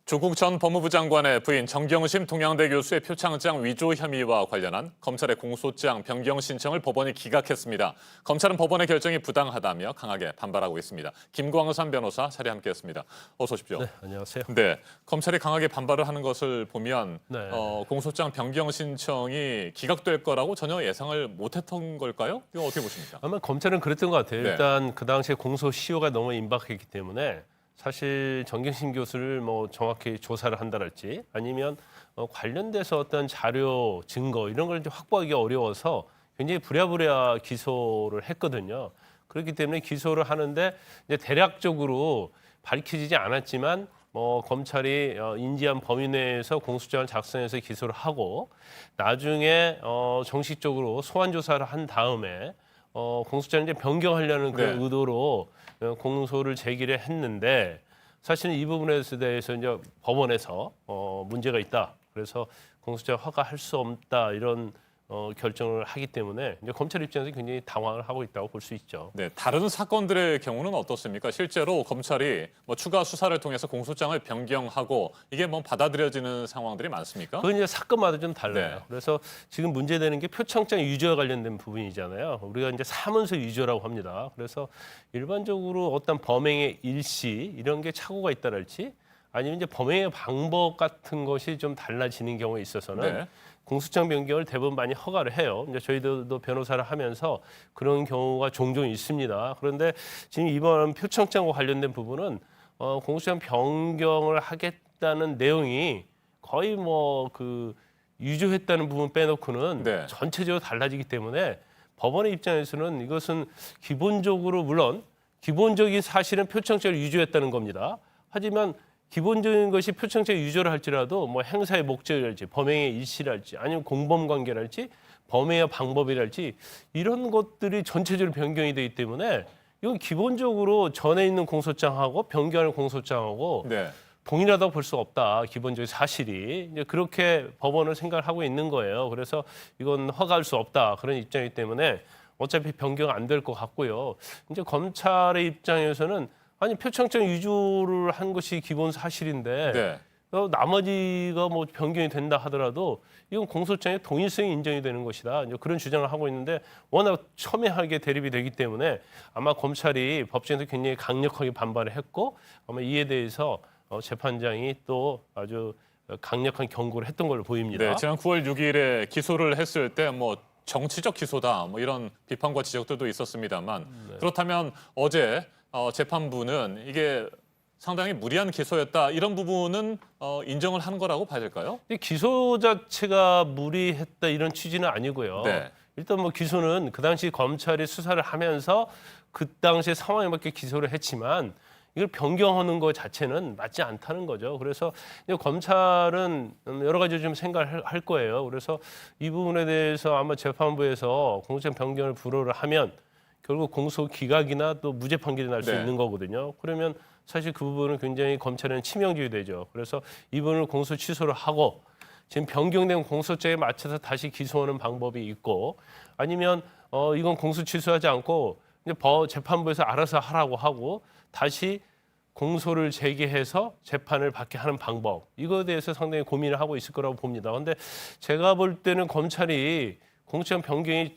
조국 전 법무부 장관의 부인 정경심 동양대 교수의 표창장 위조 혐의와 관련한 검찰의 공소장 변경 신청을 법원이 기각했습니다. 검찰은 법원의 결정이 부당하다며 강하게 반발하고 있습니다. 김광삼 변호사 자리에 함께했습니다. 어서 오십시오. 네, 안녕하세요. 네, 검찰이 강하게 반발을 하는 것을 보면 네. 공소장 변경 신청이 기각될 거라고 전혀 예상을 못했던 걸까요? 이거 어떻게 보십니까? 아마 검찰은 그랬던 것 같아요. 네. 일단 그 당시에 공소시효가 너무 임박했기 때문에 사실 정경심 교수를 뭐 정확히 조사를 한다랄지 아니면 관련돼서 어떤 자료, 증거 이런 걸 좀 확보하기 어려워서 굉장히 부랴부랴 기소를 했거든요. 그렇기 때문에 기소를 하는데 이제 대략적으로 밝혀지지 않았지만 검찰이 인지한 범위 내에서 공소장을 작성해서 기소를 하고 나중에 정식적으로 소환 조사를 한 다음에 공소장을 이제 변경하려는 그런 네. 의도로 공소를 제기를 했는데 사실은 이 부분에 대해서 이제 법원에서 문제가 있다. 그래서 공소장 허가할 수 없다 이런 결정을 하기 때문에 이제 검찰 입장에서 굉장히 당황을 하고 있다고 볼 수 있죠. 네, 다른 사건들의 경우는 어떻습니까? 실제로 검찰이 추가 수사를 통해서 공소장을 변경하고 이게 받아들여지는 상황들이 많습니까? 그건 이제 사건마다 좀 달라요. 네. 그래서 지금 문제되는 게 표창장 위조와 관련된 부분이잖아요. 우리가 이제 사문서 위조라고 합니다. 그래서 일반적으로 어떤 범행의 일시 이런 게 착오가 있다랄지 아니면 이제 범행의 방법 같은 것이 좀 달라지는 경우에 있어서는 네. 공소장 변경을 대부분 많이 허가를 해요. 이제 저희들도 변호사를 하면서 그런 경우가 종종 있습니다. 그런데 지금 이번 표창장과 관련된 부분은 공소장 변경을 하겠다는 내용이 거의 그 위조했다는 부분 빼놓고는 네. 전체적으로 달라지기 때문에 법원의 입장에서는 이것은 기본적으로 물론 기본적인 사실은 표창장을 위조했다는 겁니다. 하지만 기본적인 것이 표창장 위조를 할지라도 행사의 목적이랄지 범행의 일시랄지 아니면 공범 관계랄지 범행의 방법이랄지 이런 것들이 전체적으로 변경이 되기 때문에 이건 기본적으로 전에 있는 공소장하고 변경하는 공소장하고 네. 동일하다고 볼 수 없다. 기본적인 사실이 이제 그렇게 법원은 생각을 하고 있는 거예요. 그래서 이건 허가할 수 없다 그런 입장이기 때문에 어차피 변경 안 될 것 같고요. 이제 검찰의 입장에서는 아니 표창장 위조를 한 것이 기본 사실인데 네. 나머지가 변경이 된다 하더라도 이건 공소장의 동일성이 인정이 되는 것이다. 이제 그런 주장을 하고 있는데 워낙 첨예하게 대립이 되기 때문에 아마 검찰이 법정에서 굉장히 강력하게 반발을 했고 아마 이에 대해서 재판장이 또 아주 강력한 경고를 했던 걸로 보입니다. 네, 지난 9월 6일에 기소를 했을 때 정치적 기소다 이런 비판과 지적들도 있었습니다만 그렇다면 어제 재판부는 이게 상당히 무리한 기소였다 이런 부분은 인정을 한 거라고 봐야 될까요? 기소 자체가 무리했다 이런 취지는 아니고요. 네. 일단 기소는 그 당시 검찰이 수사를 하면서 그 당시의 상황에 맞게 기소를 했지만 이걸 변경하는 것 자체는 맞지 않다는 거죠. 그래서 검찰은 여러 가지 좀 생각을 할 거예요. 그래서 이 부분에 대해서 아마 재판부에서 공소장 변경을 불허를 하면 결국 공소 기각이나 또 무죄 판결이 날 수 네. 있는 거거든요. 그러면 사실 그 부분은 굉장히 검찰에는 치명적이 되죠. 그래서 이 부분을 공소 취소를 하고 지금 변경된 공소장에 맞춰서 다시 기소하는 방법이 있고 아니면 이건 공소 취소하지 않고 이제 재판부에서 알아서 하라고 하고 다시 공소를 제기해서 재판을 받게 하는 방법 이거에 대해서 상당히 고민을 하고 있을 거라고 봅니다. 그런데 제가 볼 때는 검찰이 공소장 변경이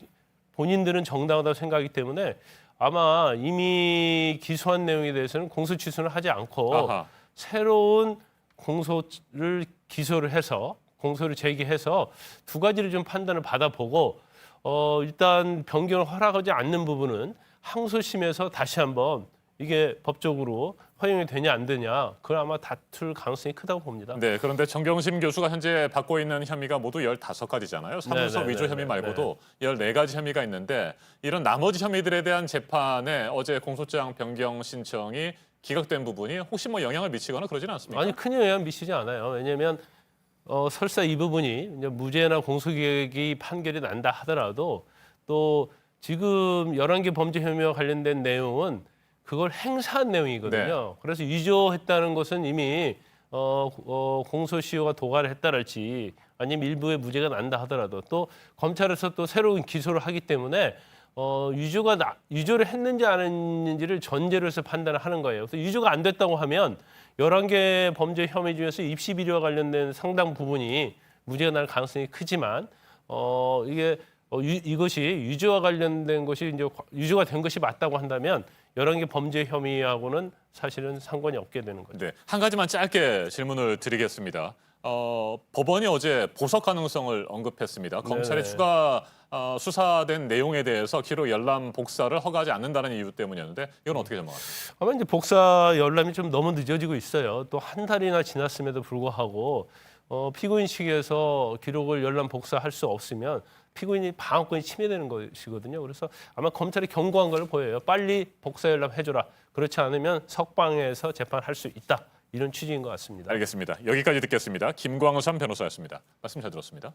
본인들은 정당하다고 생각하기 때문에 아마 이미 기소한 내용에 대해서는 공소 취소는 하지 않고 아하. 새로운 공소를 기소를 해서 공소를 제기해서 두 가지를 좀 판단을 받아보고 일단 변경을 허락하지 않는 부분은 항소심에서 다시 한번 이게 법적으로 허용이 되냐 안 되냐 그걸 아마 다툴 가능성이 크다고 봅니다. 네, 그런데 정경심 교수가 현재 받고 있는 혐의가 모두 15가지잖아요. 사문서 위조 혐의 말고도 14가지 혐의가 있는데 이런 나머지 혐의들에 대한 재판에 어제 공소장 변경 신청이 기각된 부분이 혹시 영향을 미치거나 그러지는 않습니까? 아니 큰 영향 미치지 않아요. 왜냐하면 설사 이 부분이 이제 무죄나 공소기각이 판결이 난다 하더라도 또 지금 11개 범죄 혐의와 관련된 내용은 그걸 행사한 내용이거든요. 그래서 위조했다는 것은 이미 공소시효가 도과를 했다랄지 아니면 일부의 무죄가 난다 하더라도 또 검찰에서 또 새로운 기소를 하기 때문에 유죄를 했는지 안 했는지를 전제로 해서 판단을 하는 거예요. 그래서 유죄가 안 됐다고 하면 11개 범죄 혐의 중에서 입시 비리와 관련된 상당 부분이 무죄가 날 가능성이 크지만 이것이 유죄와 관련된 것이 이제 유죄가 된 것이 맞다고 한다면 11개 범죄 혐의하고는 사실은 상관이 없게 되는 거죠. 네, 한 가지만 짧게 질문을 드리겠습니다. 법원이 어제 보석 가능성을 언급했습니다. 검찰이 네네. 추가 수사된 내용에 대해서 기록 열람 복사를 허가하지 않는다는 이유 때문이었는데 이건 어떻게 전망하세요? 아마 이제 복사 열람이 좀 너무 늦어지고 있어요. 또 한 달이나 지났음에도 불구하고 피고인 측에서 기록을 열람 복사할 수 없으면 피고인이 방어권이 침해되는 것이거든요. 그래서 아마 검찰이 경고한 걸 보여요. 빨리 복사 열람해줘라. 그렇지 않으면 석방해서 재판할 수 있다. 이런 취지인 것 같습니다. 알겠습니다. 여기까지 듣겠습니다. 김광삼 변호사였습니다. 말씀 잘 들었습니다.